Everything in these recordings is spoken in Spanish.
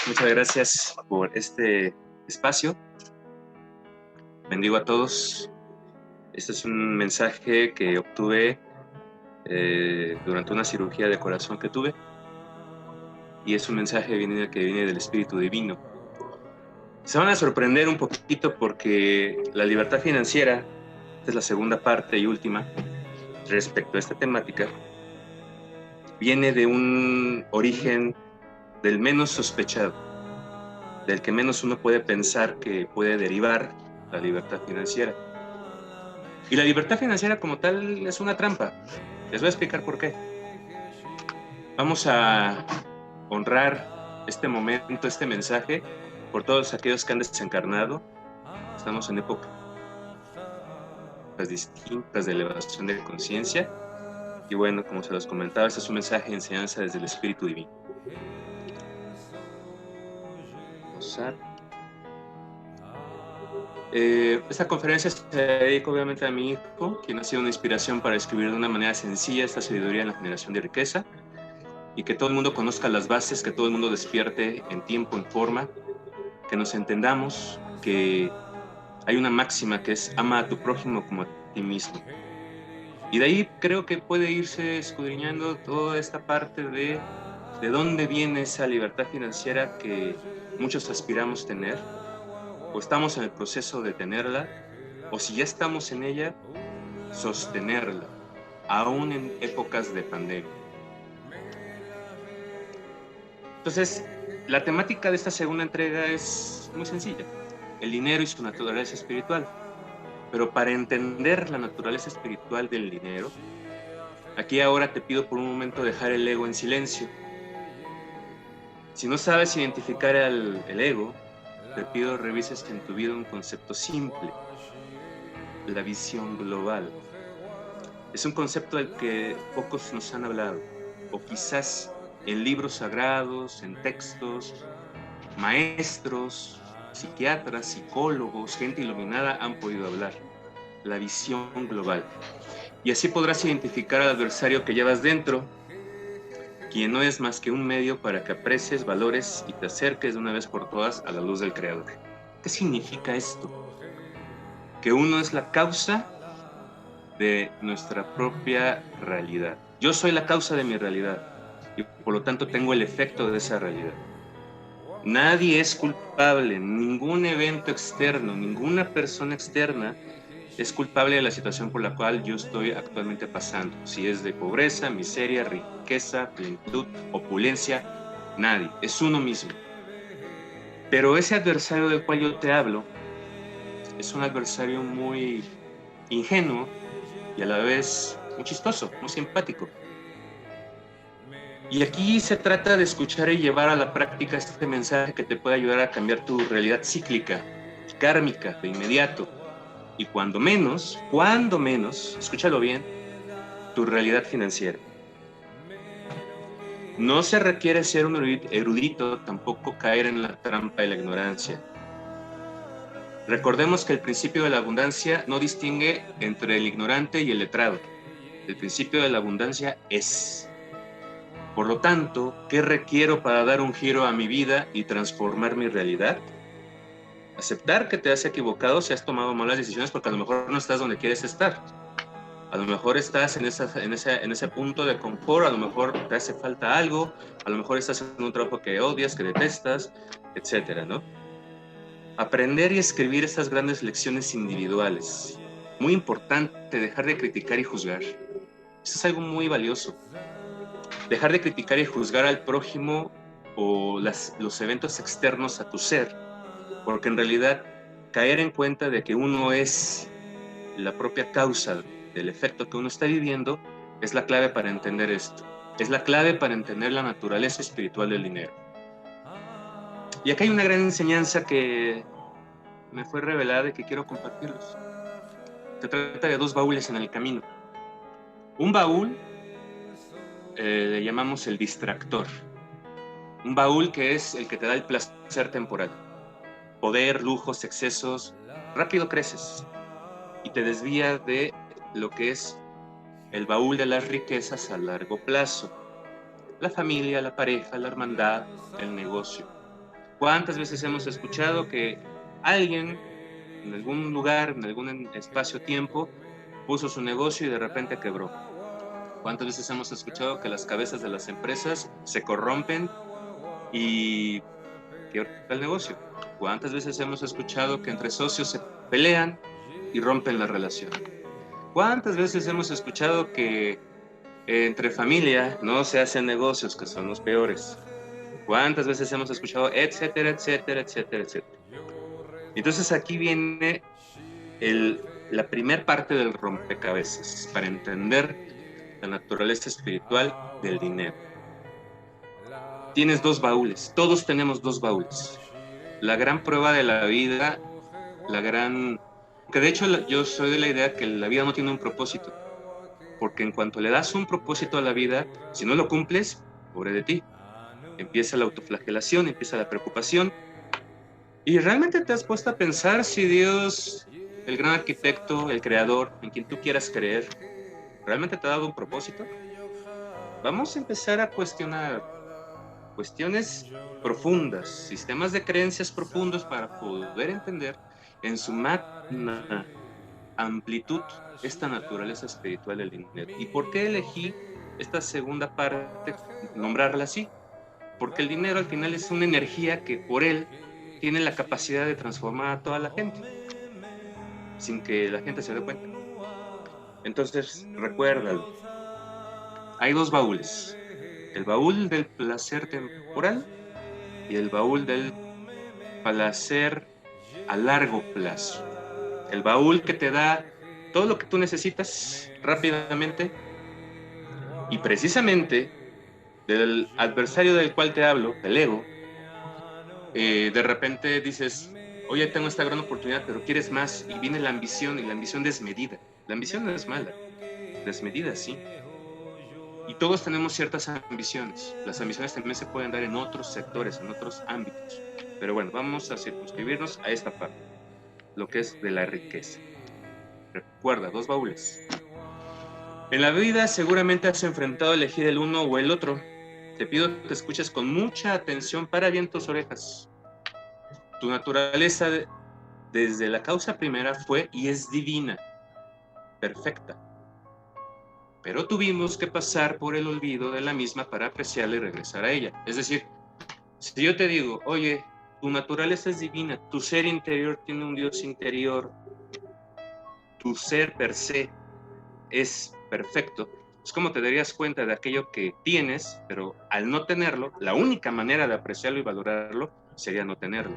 Muchas gracias por este espacio. Bendigo a todos. Este es un mensaje que obtuve durante una cirugía de corazón que tuve, y es un mensaje que viene del Espíritu Divino. Se van a sorprender un poquito porque la libertad financiera, esta es la segunda parte y última respecto a esta temática, viene de un origen del menos sospechado, del que menos uno puede pensar que puede derivar la libertad financiera. Y la libertad financiera como tal es una trampa. Les voy a explicar por qué. Vamos a honrar este momento, este mensaje, por todos aquellos que han desencarnado. Estamos en épocas distintas de elevación de conciencia. Y bueno, como se los comentaba, este es un mensaje de enseñanza desde el Espíritu Divino. Esta conferencia se dedica obviamente a mi hijo, quien ha sido una inspiración para escribir de una manera sencilla esta sabiduría en la generación de riqueza, y que todo el mundo conozca las bases, que todo el mundo despierte en tiempo, en forma, que nos entendamos que hay una máxima que es ama a tu prójimo como a ti mismo. Y de ahí creo que puede irse escudriñando toda esta parte de dónde viene esa libertad financiera que muchos aspiramos tener, o estamos en el proceso de tenerla, o si ya estamos en ella, sostenerla, aún en épocas de pandemia. Entonces, la temática de esta segunda entrega es muy sencilla: el dinero y su naturaleza espiritual. Pero para entender la naturaleza espiritual del dinero, aquí ahora te pido por un momento dejar el ego en silencio. Si no sabes identificar el ego, te pido revises en tu vida un concepto simple: la visión global. Es un concepto del que pocos nos han hablado, o quizás en libros sagrados, en textos, maestros, psiquiatras, psicólogos, gente iluminada han podido hablar. La visión global. Y así podrás identificar al adversario que llevas dentro, quien no es más que un medio para que aprecies, valores y te acerques de una vez por todas a la luz del Creador. ¿Qué significa esto? Que uno es la causa de nuestra propia realidad. Yo soy la causa de mi realidad y por lo tanto tengo el efecto de esa realidad. Nadie es culpable, ningún evento externo, ninguna persona externa es culpable de la situación por la cual yo estoy actualmente pasando. Si es de pobreza, miseria, riqueza, plenitud, opulencia, nadie, es uno mismo. Pero ese adversario del cual yo te hablo es un adversario muy ingenuo y a la vez muy chistoso, muy simpático. Y aquí se trata de escuchar y llevar a la práctica este mensaje que te puede ayudar a cambiar tu realidad cíclica, kármica, de inmediato. Y cuando menos, escúchalo bien, tu realidad financiera. No se requiere ser un erudito, tampoco caer en la trampa de la ignorancia. Recordemos que el principio de la abundancia no distingue entre el ignorante y el letrado. El principio de la abundancia es. Por lo tanto, ¿qué requiero para dar un giro a mi vida y transformar mi realidad? Aceptar que te has equivocado si has tomado malas decisiones, porque a lo mejor no estás donde quieres estar. A lo mejor estás en ese punto de confort, a lo mejor te hace falta algo, a lo mejor estás en un trabajo que odias, que detestas, etcétera, ¿no? Aprender y escribir estas grandes lecciones individuales. Muy importante, dejar de criticar y juzgar. Eso es algo muy valioso. Dejar de criticar y juzgar al prójimo o los eventos externos a tu ser, porque en realidad caer en cuenta de que uno es la propia causa del efecto que uno está viviendo es la clave para entender esto. Es la clave para entender la naturaleza espiritual del dinero. Y acá hay una gran enseñanza que me fue revelada y que quiero compartirlos. Se trata de dos baúles en el camino. Un baúl le llamamos el distractor. Un baúl que es el que te da el placer temporal. Poder, lujos, excesos. Rápido creces y te desvía de lo que es el baúl de las riquezas a largo plazo. La familia, la pareja, la hermandad, el negocio. ¿Cuántas veces hemos escuchado que alguien en algún lugar, en algún espacio-tiempo, puso su negocio y de repente quebró? ¿Cuántas veces hemos escuchado que las cabezas de las empresas se corrompen y quiebra el negocio? ¿Cuántas veces hemos escuchado que entre socios se pelean y rompen la relación? ¿Cuántas veces hemos escuchado que entre familia no se hacen negocios, que son los peores? ¿Cuántas veces hemos escuchado, etcétera, etcétera, etcétera, etcétera? Entonces aquí viene la primer parte del rompecabezas para entender la naturaleza espiritual del dinero. Tienes dos baúles, todos tenemos dos baúles. La gran prueba de la vida, que de hecho yo soy de la idea que la vida no tiene un propósito, porque en cuanto le das un propósito a la vida, si no lo cumples, pobre de ti. Empieza la autoflagelación, empieza la preocupación. ¿Y realmente te has puesto a pensar si Dios, el gran arquitecto, el creador, en quien tú quieras creer, realmente te ha dado un propósito? Vamos a empezar a cuestionar cuestiones profundas, sistemas de creencias profundos para poder entender en su magna amplitud esta naturaleza espiritual del dinero. ¿Y por qué elegí esta segunda parte, nombrarla así? Porque el dinero al final es una energía que por él tiene la capacidad de transformar a toda la gente, sin que la gente se dé cuenta. Entonces, recuérdalo. Hay dos baúles. El baúl del placer temporal y el baúl del placer a largo plazo. El baúl que te da todo lo que tú necesitas rápidamente y precisamente del adversario del cual te hablo, el ego, de repente dices, oye, tengo esta gran oportunidad, pero quieres más, y viene la ambición, y la ambición desmedida. La ambición no es mala, desmedida sí. Y todos tenemos ciertas ambiciones. Las ambiciones también se pueden dar en otros sectores, en otros ámbitos. Pero bueno, vamos a circunscribirnos a esta parte, lo que es de la riqueza. Recuerda, dos baúles. En la vida seguramente has enfrentado a elegir el uno o el otro. Te pido que escuches con mucha atención, para bien tus orejas. Tu naturaleza desde la causa primera fue y es divina, perfecta. Pero tuvimos que pasar por el olvido de la misma para apreciarla y regresar a ella. Es decir, si yo te digo, oye, tu naturaleza es divina, tu ser interior tiene un Dios interior, tu ser per se es perfecto, es como te darías cuenta de aquello que tienes, pero al no tenerlo, la única manera de apreciarlo y valorarlo sería no tenerlo.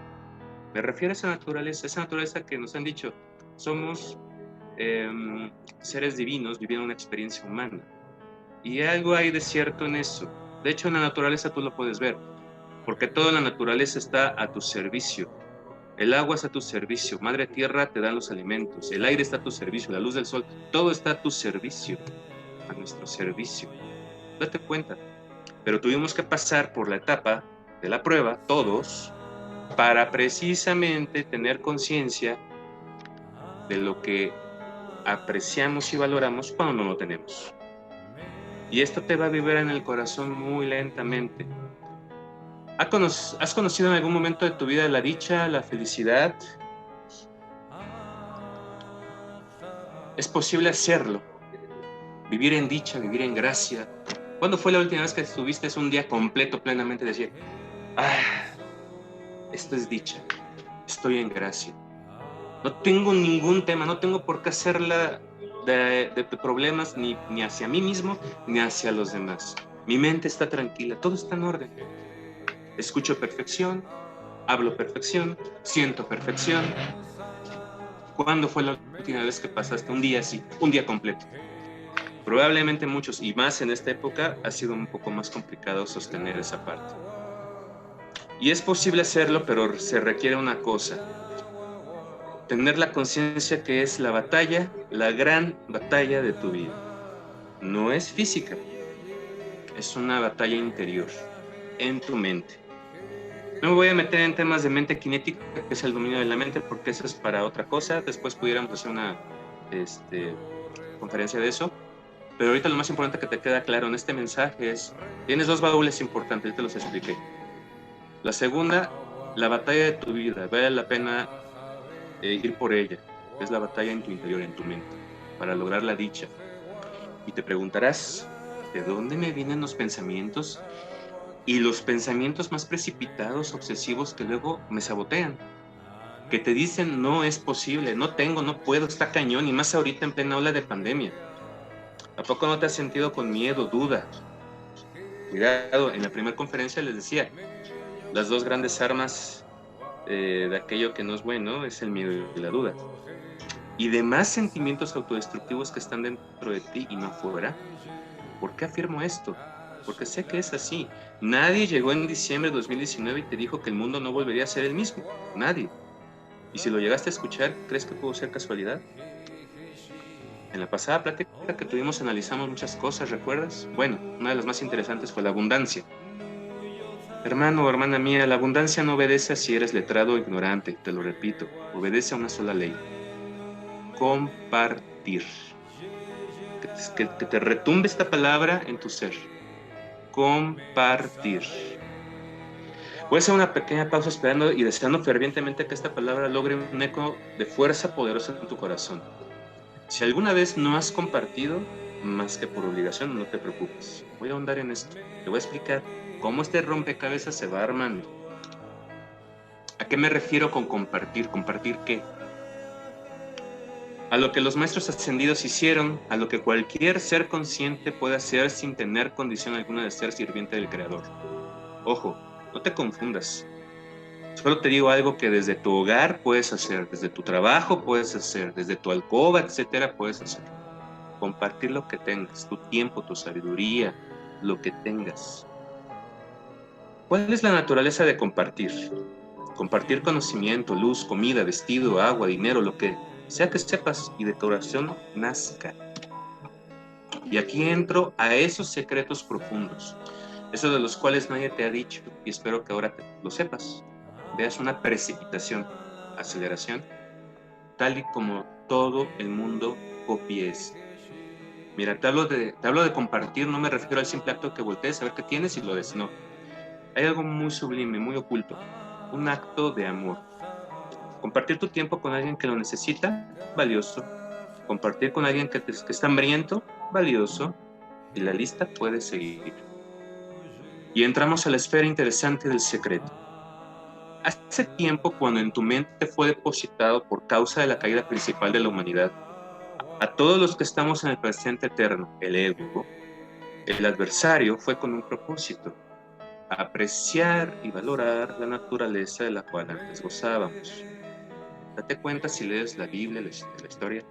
Me refiero a esa naturaleza que nos han dicho, somos seres divinos viviendo una experiencia humana. Y algo hay de cierto en eso. De hecho, en la naturaleza tú lo puedes ver, porque toda la naturaleza está a tu servicio. El agua está a tu servicio, Madre Tierra te da los alimentos, el aire está a tu servicio, la luz del sol, todo está a tu servicio, a nuestro servicio. Date cuenta. Pero tuvimos que pasar por la etapa de la prueba, todos, para precisamente tener conciencia de lo que apreciamos y valoramos cuando no lo tenemos. Y esto te va a vibrar en el corazón muy lentamente. ¿Has conocido en algún momento de tu vida la dicha, la felicidad? Es posible hacerlo. Vivir en dicha, vivir en gracia. ¿Cuándo fue la última vez que estuviste un día completo plenamente decir, esto es dicha, estoy en gracia? No tengo ningún tema, no tengo por qué hacerla de problemas ni hacia mí mismo ni hacia los demás. Mi mente está tranquila, todo está en orden. Escucho perfección, hablo perfección, siento perfección. ¿Cuándo fue la última vez que pasaste un día así, un día completo? Probablemente muchos, y más en esta época, ha sido un poco más complicado sostener esa parte. Y es posible hacerlo, pero se requiere una cosa: tener la conciencia que es la batalla, la gran batalla de tu vida. No es física, es una batalla interior, en tu mente. No me voy a meter en temas de mente cinética, que es el dominio de la mente, porque eso es para otra cosa. Después pudiéramos hacer una conferencia de eso. Pero ahorita lo más importante que te queda claro en este mensaje es, tienes dos baúles importantes, te los expliqué. La segunda la batalla de tu vida, vale la pena ir por ella. Es la batalla en tu interior, en tu mente, para lograr la dicha. Y te preguntarás, ¿de dónde me vienen los pensamientos? Y los pensamientos más precipitados, obsesivos, que luego me sabotean, que te dicen, no es posible, no tengo, no puedo, está cañón, y más ahorita en plena ola de pandemia. ¿A poco no te has sentido con miedo, duda? Cuidado, en la primera conferencia les decía, las dos grandes armas de aquello que no es bueno es el miedo y la duda. Y demás sentimientos autodestructivos que están dentro de ti y no afuera. ¿Por qué afirmo esto? Porque sé que es así. Nadie llegó en diciembre de 2019 y te dijo que el mundo no volvería a ser el mismo. Nadie. Y si lo llegaste a escuchar, ¿crees que pudo ser casualidad? En la pasada plática que tuvimos analizamos muchas cosas, ¿recuerdas? Bueno, una de las más interesantes fue la abundancia. Hermano o hermana mía, la abundancia no obedece a si eres letrado o ignorante, te lo repito, obedece a una sola ley: compartir. Que te retumbe esta palabra en tu ser. Compartir. Voy a hacer una pequeña pausa esperando y deseando fervientemente que esta palabra logre un eco de fuerza poderosa en tu corazón. Si alguna vez no has compartido, más que por obligación, no te preocupes. Voy a ahondar en esto. Te voy a explicar cómo este rompecabezas se va armando. ¿A qué me refiero con compartir? ¿Compartir qué? A lo que los maestros ascendidos hicieron, a lo que cualquier ser consciente puede hacer sin tener condición alguna de ser sirviente del Creador. Ojo, no te confundas. Solo te digo algo que desde tu hogar puedes hacer, desde tu trabajo puedes hacer, desde tu alcoba, etcétera, puedes hacer. Compartir lo que tengas, tu tiempo, tu sabiduría, lo que tengas. ¿Cuál es la naturaleza de compartir? Compartir conocimiento, luz, comida, vestido, agua, dinero, lo que sea que sepas y de tu oración nazca. Y aquí entro a esos secretos profundos, esos de los cuales nadie te ha dicho, y espero que ahora lo sepas. Veas una precipitación, aceleración, tal y como todo el mundo copies. Mira, te hablo de compartir, no me refiero al simple acto que voltees a ver qué tienes y lo des, no. Hay algo muy sublime, muy oculto, un acto de amor. Compartir tu tiempo con alguien que lo necesita, valioso. Compartir con alguien que está hambriento, valioso. Y la lista puede seguir. Y entramos a la esfera interesante del secreto. Hace tiempo, cuando en tu mente fue depositado por causa de la caída principal de la humanidad, a todos los que estamos en el presente eterno, el ego, el adversario fue con un propósito: apreciar y valorar la naturaleza de la cual antes gozábamos. Date cuenta, si lees la Biblia, la historia,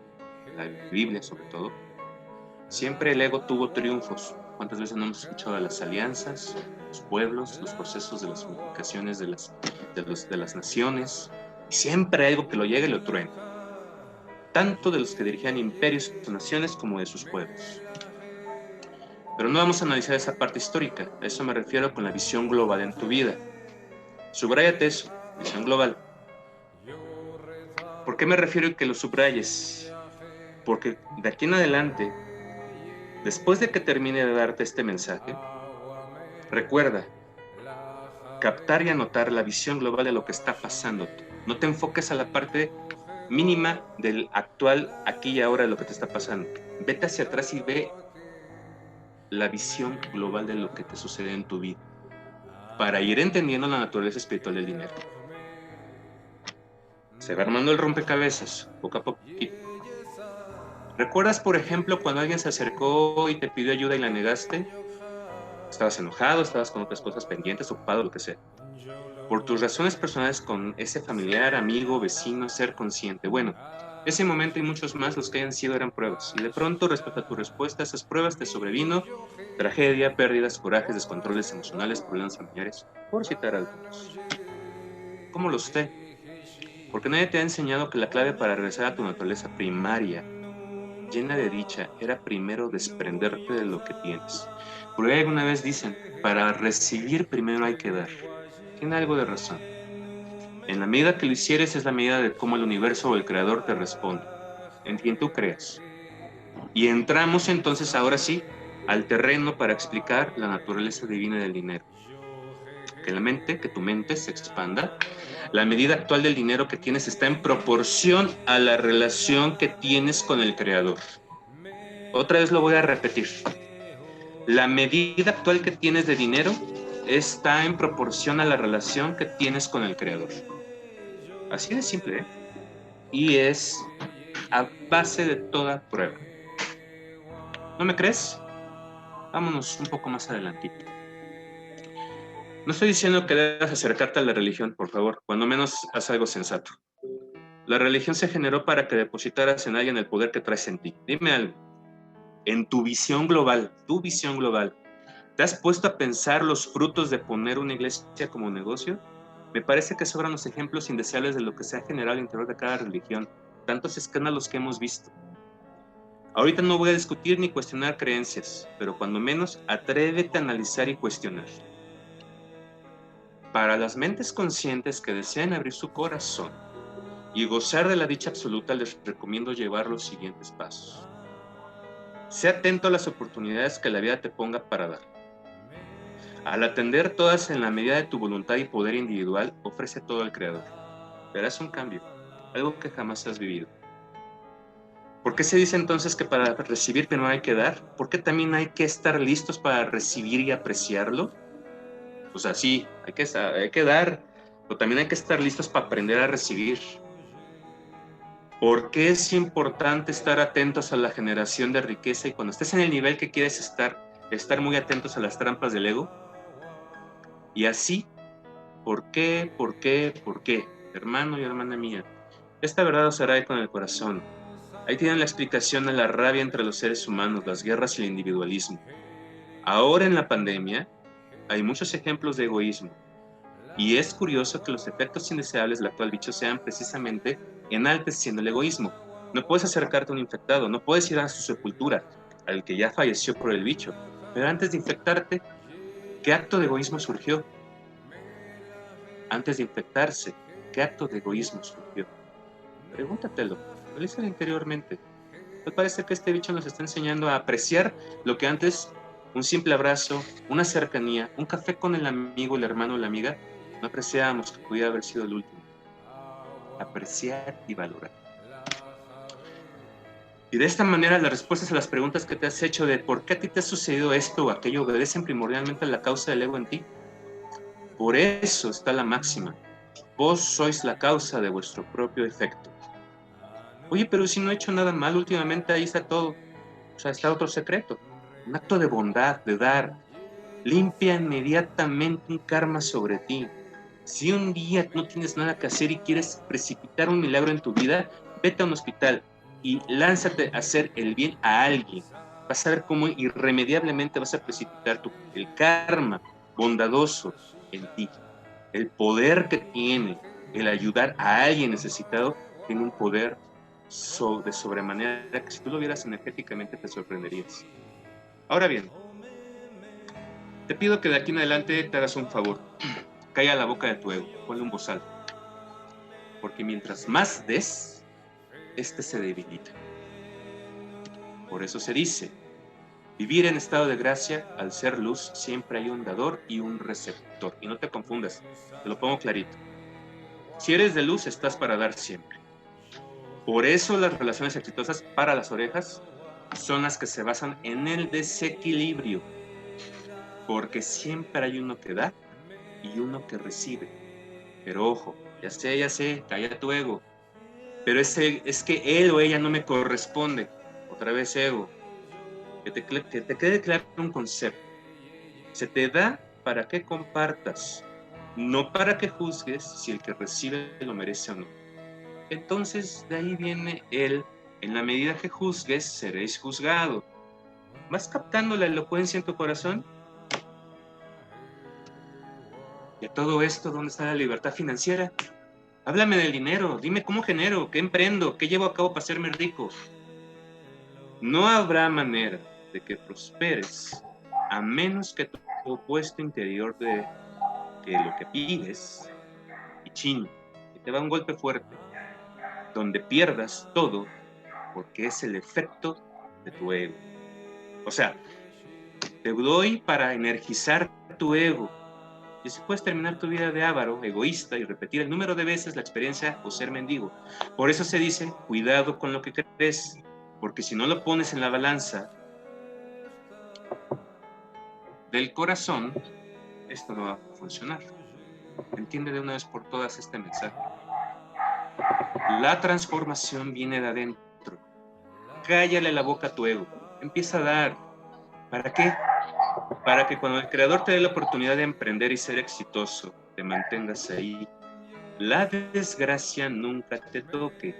la Biblia sobre todo, siempre el ego tuvo triunfos. ¿Cuántas veces no hemos escuchado de las alianzas, los pueblos, los procesos de las unificaciones de las naciones? Y siempre hay algo que lo llega y lo truena, tanto de los que dirigían imperios o naciones como de sus pueblos. Pero no vamos a analizar esa parte histórica, a eso me refiero con la visión global en tu vida. Subráyate eso, visión global. ¿Por qué me refiero a que lo subrayes? Porque de aquí en adelante, después de que termine de darte este mensaje, recuerda captar y anotar la visión global de lo que está pasando. No te enfoques a la parte mínima del actual aquí y ahora de lo que te está pasando. Vete hacia atrás y ve la visión global de lo que te sucede en tu vida, para ir entendiendo la naturaleza espiritual del dinero. Se va armando el rompecabezas, poco a poquito. ¿Recuerdas, por ejemplo, cuando alguien se acercó y te pidió ayuda y la negaste? Estabas enojado, estabas con otras cosas pendientes, ocupado, lo que sea. Por tus razones personales con ese familiar, amigo, vecino, ser consciente. Bueno, ese momento y muchos más, los que hayan sido, eran pruebas. Y de pronto, respecto a tu respuesta a esas pruebas, te sobrevino tragedia, pérdidas, corajes, descontroles emocionales, problemas familiares, por citar algunos. ¿Cómo lo sé? Porque nadie te ha enseñado que la clave para regresar a tu naturaleza primaria, llena de dicha, era primero desprenderte de lo que tienes. Por ahí alguna vez dicen, para recibir primero hay que dar. Tiene algo de razón. En la medida que lo hicieres es la medida de cómo el universo o el creador te responde, en quien tú creas. Y entramos entonces ahora sí al terreno para explicar la naturaleza divina del dinero. que tu mente se expanda. La medida actual del dinero que tienes está en proporción a la relación que tienes con el creador. Otra vez lo voy a repetir. La medida actual que tienes de dinero está en proporción a la relación que tienes con el creador. Así de simple, ¿eh? Y es a base de toda prueba. ¿No me crees? Vámonos un poco más adelantito. No estoy diciendo que debas acercarte a la religión, por favor, cuando menos haz algo sensato. La religión se generó para que depositaras en alguien el poder que traes en ti. Dime algo. En tu visión global, ¿te has puesto a pensar los frutos de poner una iglesia como negocio? Me parece que sobran los ejemplos indeseables de lo que se ha generado al interior de cada religión, tantos escándalos que hemos visto. Ahorita no voy a discutir ni cuestionar creencias, pero cuando menos atrévete a analizar y cuestionar. Para las mentes conscientes que desean abrir su corazón y gozar de la dicha absoluta, les recomiendo llevar los siguientes pasos. Sé atento a las oportunidades que la vida te ponga para dar. Al atender todas en la medida de tu voluntad y poder individual, ofrece todo al Creador. Verás un cambio, algo que jamás has vivido. ¿Por qué se dice entonces que para recibir no hay que dar? ¿Por qué también hay que estar listos para recibir y apreciarlo? O sea, sí, hay que dar, pero también hay que estar listos para aprender a recibir. ¿Por qué es importante estar atentos a la generación de riqueza y cuando estés en el nivel que quieres estar muy atentos a las trampas del ego? Y así, ¿por qué? Hermano y hermana mía, esta verdad os hará con el corazón. Ahí tienen la explicación a la rabia entre los seres humanos, las guerras y el individualismo. Ahora en la pandemia hay muchos ejemplos de egoísmo. Y es curioso que los efectos indeseables del actual bicho sean precisamente enalteciendo el egoísmo. No puedes acercarte a un infectado, no puedes ir a su sepultura, al que ya falleció por el bicho. Pero antes de infectarte, ¿qué acto de egoísmo surgió? Antes de infectarse, ¿qué acto de egoísmo surgió? Pregúntatelo, realízalo interiormente. Me parece que este bicho nos está enseñando a apreciar lo que antes un simple abrazo, una cercanía, un café con el amigo, el hermano o la amiga, no apreciábamos que pudiera haber sido el último. Apreciar y valorar. Y de esta manera las respuestas a las preguntas que te has hecho de por qué a ti te ha sucedido esto o aquello obedecen primordialmente a la causa del ego en ti. Por eso está la máxima. Vos sois la causa de vuestro propio efecto. Oye, pero si no he hecho nada mal últimamente, ahí está todo. O sea, está otro secreto. Un acto de bondad, de dar. Limpia inmediatamente un karma sobre ti. Si un día no tienes nada que hacer y quieres precipitar un milagro en tu vida, vete a un hospital y lánzate a hacer el bien a alguien. Vas a ver cómo irremediablemente vas a precipitar el karma bondadoso en ti. El poder que tiene el ayudar a alguien necesitado tiene un poder de sobremanera que si tú lo vieras energéticamente te sorprenderías. Ahora bien, te pido que de aquí en adelante te hagas un favor. Calla la boca de tu ego, ponle un bozal. Porque mientras más des, este se debilita. Por eso se dice, vivir en estado de gracia, al ser luz, siempre hay un dador y un receptor. Y no te confundas, te lo pongo clarito. Si eres de luz, estás para dar siempre. Por eso las relaciones exitosas para las orejas son las que se basan en el desequilibrio. Porque siempre hay uno que da y uno que recibe. Pero ojo, ya sé, calla tu ego. Pero es que él o ella no me corresponde. Otra vez ego. Que te quede claro un concepto. Se te da para que compartas, no para que juzgues si el que recibe lo merece o no. Entonces de ahí viene el, en la medida que juzgues, seréis juzgado. ¿Vas captando la elocuencia en tu corazón? Y a todo esto, ¿dónde está la libertad financiera? Háblame del dinero, dime cómo genero, qué emprendo, qué llevo a cabo para hacerme rico. No habrá manera de que prosperes a menos que tu opuesto interior de que lo que pides y chin, y te va un golpe fuerte, donde pierdas todo porque es el efecto de tu ego. O sea, te doy para energizar tu ego, Y así puedes terminar tu vida de avaro, egoísta y repetir el número de veces la experiencia o ser mendigo. Por eso se dice, cuidado con lo que crees, porque si no lo pones en la balanza del corazón, esto no va a funcionar. Entiende de una vez por todas este mensaje. La transformación viene de adentro. Cállale la boca a tu ego. Empieza a dar. ¿Para qué? Para que cuando el creador te dé la oportunidad de emprender y ser exitoso, te mantengas ahí. La desgracia nunca te toque.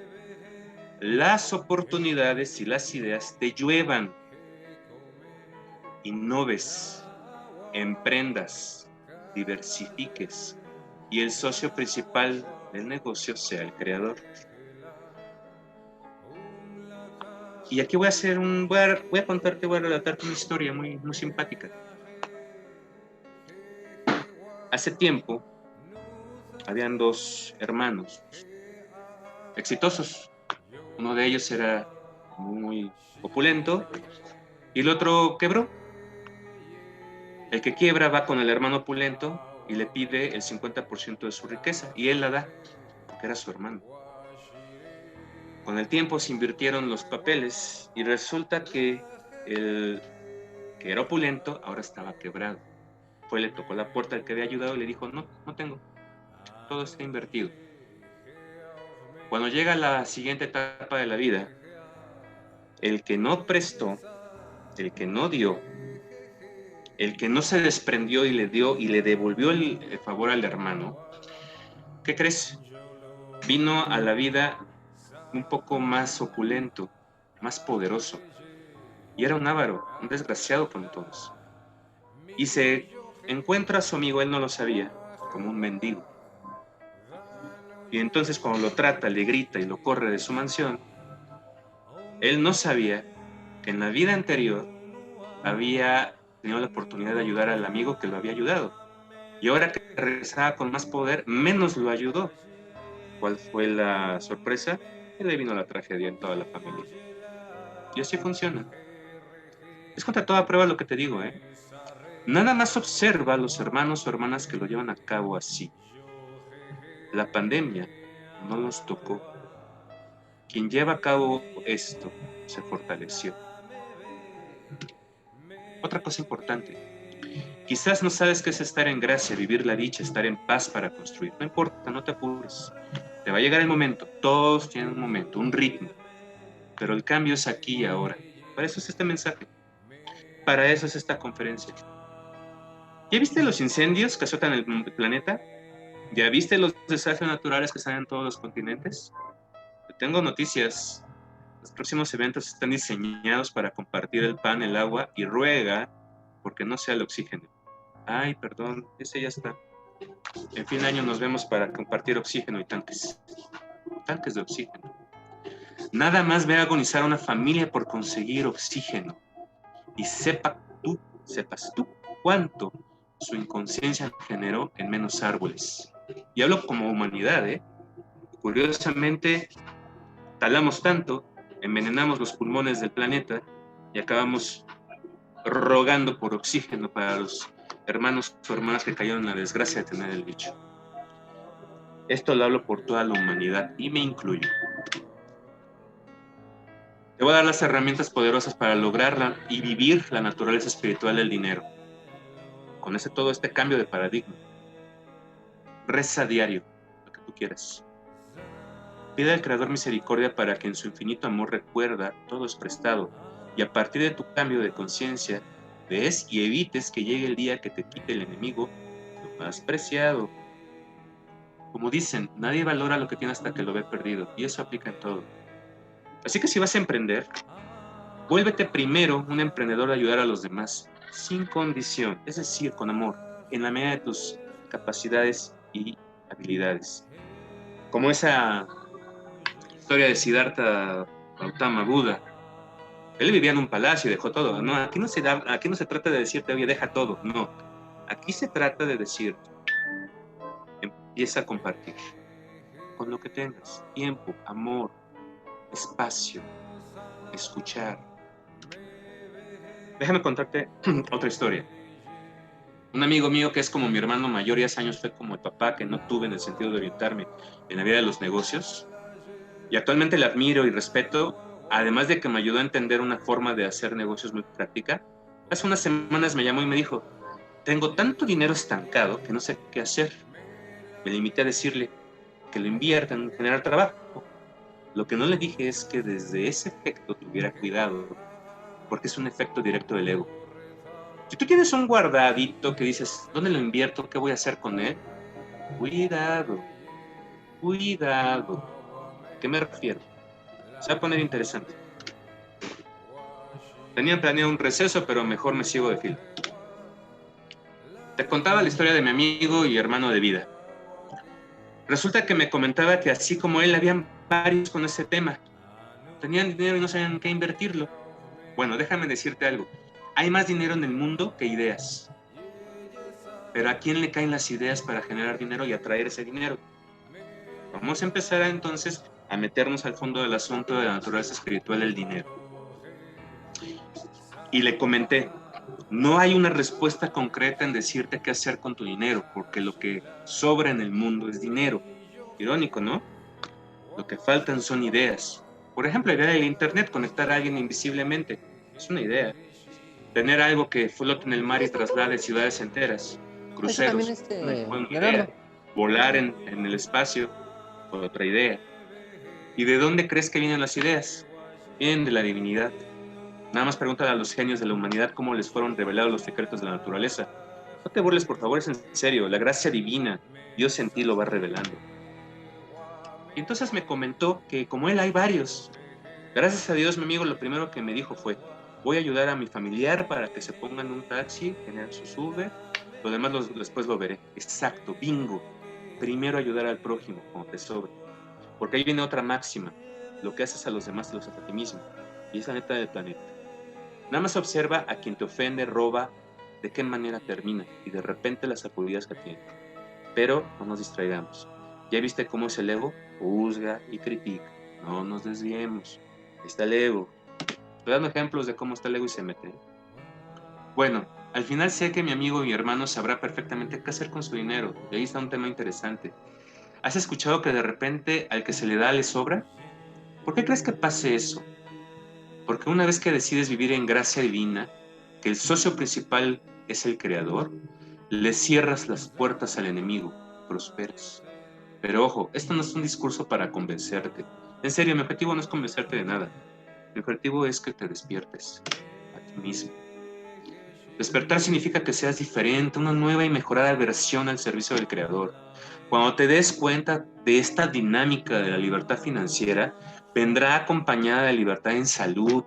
Las oportunidades y las ideas te lluevan. Innoves, emprendas, diversifiques y el socio principal del negocio sea el creador. Y aquí voy a contarte, voy a relatarte una historia muy, muy simpática. Hace tiempo, habían dos hermanos exitosos. Uno de ellos era muy opulento y el otro quebró. El que quiebra va con el hermano opulento y le pide el 50% de su riqueza y él la da, porque era su hermano. Con el tiempo se invirtieron los papeles y resulta que el que era opulento ahora estaba quebrado. Le tocó la puerta al que había ayudado y le dijo, no, no tengo, todo está invertido. Cuando llega la siguiente etapa de la vida, el que no prestó, el que no dio, el que no se desprendió y le dio y le devolvió el favor al hermano, ¿qué crees? Vino a la vida un poco más opulento, más poderoso. Y era un avaro, un desgraciado como todos. Y se encuentra a su amigo, él no lo sabía, como un mendigo. Y entonces cuando lo trata, le grita y lo corre de su mansión, él no sabía que en la vida anterior había tenido la oportunidad de ayudar al amigo que lo había ayudado. Y ahora que regresaba con más poder, menos lo ayudó. ¿Cuál fue la sorpresa? Que le vino la tragedia en toda la familia. Y así funciona. Es contra toda prueba lo que te digo, ¿eh? Nada más observa a los hermanos o hermanas que lo llevan a cabo así. La pandemia no los tocó. Quien lleva a cabo esto se fortaleció. Otra cosa importante. Quizás no sabes qué es estar en gracia, vivir la dicha, estar en paz para construir. No importa, no te apures. Te va a llegar el momento. Todos tienen un momento, un ritmo. Pero el cambio es aquí y ahora. Para eso es este mensaje. Para eso es esta conferencia. ¿Ya viste los incendios que azotan el planeta? ¿Ya viste los desastres naturales que están en todos los continentes? Te tengo noticias. Los próximos eventos están diseñados para compartir el pan, el agua y ruega porque no sea el oxígeno. Ay, perdón, ese ya está. En fin de año nos vemos para compartir oxígeno y tanques. Tanques de oxígeno. Nada más ve a agonizar a una familia por conseguir oxígeno. Y sepas tú cuánto su inconsciencia generó en menos árboles. Y hablo como humanidad, ¿eh? Curiosamente, talamos tanto, envenenamos los pulmones del planeta y acabamos rogando por oxígeno para los hermanos o hermanas que cayeron en la desgracia de tener el bicho. Esto lo hablo por toda la humanidad y me incluyo. Te voy a dar las herramientas poderosas para lograrla y vivir la naturaleza espiritual del dinero. Con todo este cambio de paradigma. Reza diario, lo que tú quieras. Pide al Creador misericordia para que en su infinito amor recuerda todo es prestado y a partir de tu cambio de conciencia ves y evites que llegue el día que te quite el enemigo lo más preciado. Como dicen, nadie valora lo que tiene hasta que lo ve perdido y eso aplica en todo. Así que si vas a emprender, vuélvete primero un emprendedor de ayudar a los demás, sin condición, es decir, con amor, en la medida de tus capacidades y habilidades. Como esa historia de Siddhartha Gautama Buda. Él vivía en un palacio y dejó todo. No, aquí no se trata de decirte, oye, deja todo. No, aquí se trata de decir, empieza a compartir con lo que tengas. Tiempo, amor, espacio, escuchar. Déjame contarte otra historia. Un amigo mío que es como mi hermano mayor y hace años fue como el papá que no tuve en el sentido de orientarme en la vida de los negocios. Y actualmente le admiro y respeto, además de que me ayudó a entender una forma de hacer negocios muy práctica. Hace unas semanas me llamó y me dijo, tengo tanto dinero estancado que no sé qué hacer. Me limité a decirle que lo invierta en generar trabajo. Lo que no le dije es que desde ese efecto tuviera cuidado, porque es un efecto directo del ego. Si tú tienes un guardadito que dices, ¿dónde lo invierto? ¿Qué voy a hacer con él? Cuidado, cuidado. ¿A qué me refiero? Se va a poner interesante. Tenía planeado un receso, pero mejor me sigo de filo. Te contaba la historia de mi amigo y hermano de vida. Resulta que me comentaba que así como él, habían varios con ese tema. Tenían dinero y no sabían en qué invertirlo. Bueno, déjame decirte algo. Hay más dinero en el mundo que ideas. Pero ¿a quién le caen las ideas para generar dinero y atraer ese dinero? Vamos a empezar entonces a meternos al fondo del asunto de la naturaleza espiritual del dinero. Y le comenté, no hay una respuesta concreta en decirte qué hacer con tu dinero, porque lo que sobra en el mundo es dinero. Irónico, ¿no? Lo que faltan son ideas. Por ejemplo, la idea del Internet, conectar a alguien invisiblemente, es una idea. Tener algo que flote en el mar y traslade ciudades enteras, Ese también, cruceros, fue una idea. Leonardo. Volar en el espacio, fue otra idea. ¿Y de dónde crees que vienen las ideas? Vienen de la divinidad. Nada más pregúntale a los genios de la humanidad cómo les fueron revelados los secretos de la naturaleza. No te burles, por favor, es en serio. La gracia divina, Dios en ti lo va revelando. Y entonces me comentó que como él hay varios. Gracias a Dios, mi amigo, lo primero que me dijo fue, voy a ayudar a mi familiar para que se pongan un taxi, generen su Uber, lo demás después lo veré. Exacto, bingo. Primero ayudar al prójimo, como te sobre. Porque ahí viene otra máxima. Lo que haces a los demás te lo haces a ti mismo. Y es la neta del planeta. Nada más observa a quien te ofende, roba, de qué manera termina y de repente las sacudidas que tiene. Pero no nos distraigamos. ¿Ya viste cómo es el ego? Juzga y critica. No nos desviemos. Ahí está el ego. Estoy dando ejemplos de cómo está el ego y se mete. Bueno, al final sé que mi amigo y mi hermano sabrá perfectamente qué hacer con su dinero. Y ahí está un tema interesante. ¿Has escuchado que de repente al que se le da le sobra? ¿Por qué crees que pase eso? Porque una vez que decides vivir en gracia divina, que el socio principal es el creador, le cierras las puertas al enemigo, prosperas. Pero ojo, esto no es un discurso para convencerte. En serio, mi objetivo no es convencerte de nada. Mi objetivo es que te despiertes a ti mismo. Despertar significa que seas diferente, una nueva y mejorada versión al servicio del creador. Cuando te des cuenta de esta dinámica de la libertad financiera, vendrá acompañada de libertad en salud.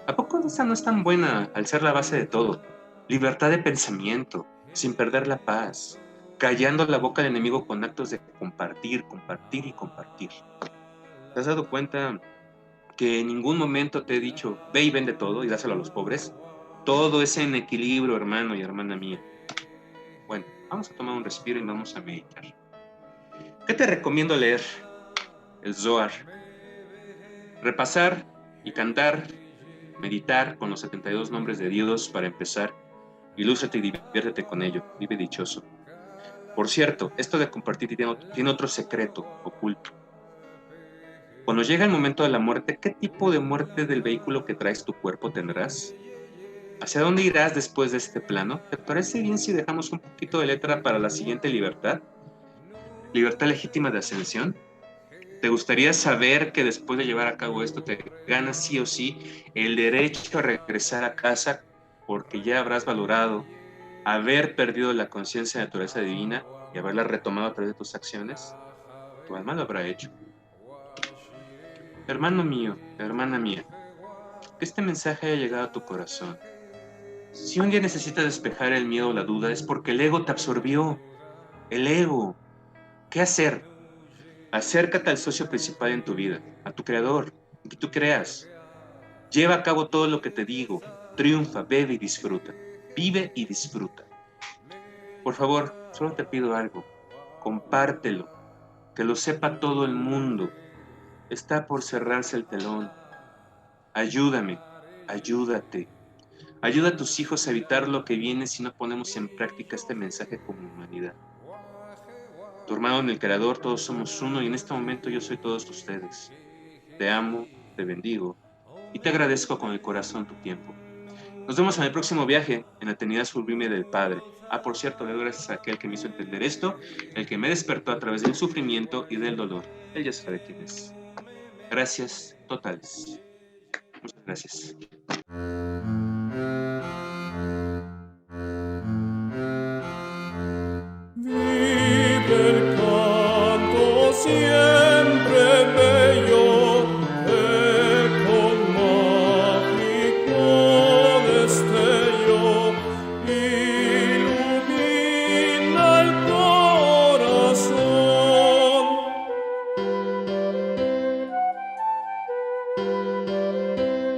¿A poco esa no es tan buena al ser la base de todo? Libertad de pensamiento, sin perder la paz, callando la boca del enemigo con actos de compartir, compartir y compartir. ¿Te has dado cuenta que en ningún momento te he dicho, ve y vende todo y dáselo a los pobres? Todo es en equilibrio, hermano y hermana mía. Bueno, vamos a tomar un respiro y vamos a meditar. ¿Qué te recomiendo leer? El Zohar. Repasar y cantar, meditar con los 72 nombres de Dios para empezar. Ilústrate y diviértete con ello. Vive dichoso. Por cierto, esto de compartir tiene otro secreto oculto. Cuando llega el momento de la muerte, ¿qué tipo de muerte del vehículo que traes tu cuerpo tendrás? ¿Hacia dónde irás después de este plano? ¿Te parece bien si dejamos un poquito de letra para la siguiente libertad? ¿Libertad legítima de ascensión? ¿Te gustaría saber que después de llevar a cabo esto te ganas sí o sí el derecho a regresar a casa porque ya habrás valorado haber perdido la conciencia de naturaleza divina y haberla retomado a través de tus acciones? Tu alma lo habrá hecho. Hermano mío, hermana mía, que este mensaje haya llegado a tu corazón. Si un día necesitas despejar el miedo o la duda es porque el ego te absorbió. El ego. ¿Qué hacer? Acércate al socio principal en tu vida, a tu creador, que tú creas. Lleva a cabo todo lo que te digo. Triunfa, bebe y disfruta. Vive y disfruta. Por favor, solo te pido algo. Compártelo. Que lo sepa todo el mundo. Está por cerrarse el telón. Ayúdame. Ayúdate. Ayuda a tus hijos a evitar lo que viene si no ponemos en práctica este mensaje como humanidad. Tu hermano en el Creador, todos somos uno y en este momento yo soy todos ustedes. Te amo, te bendigo y te agradezco con el corazón tu tiempo. Nos vemos en el próximo viaje en la eternidad sublime del Padre. Ah, por cierto, le doy gracias a aquel que me hizo entender esto, el que me despertó a través del sufrimiento y del dolor. Él ya sabe quién es. Gracias totales. Muchas gracias.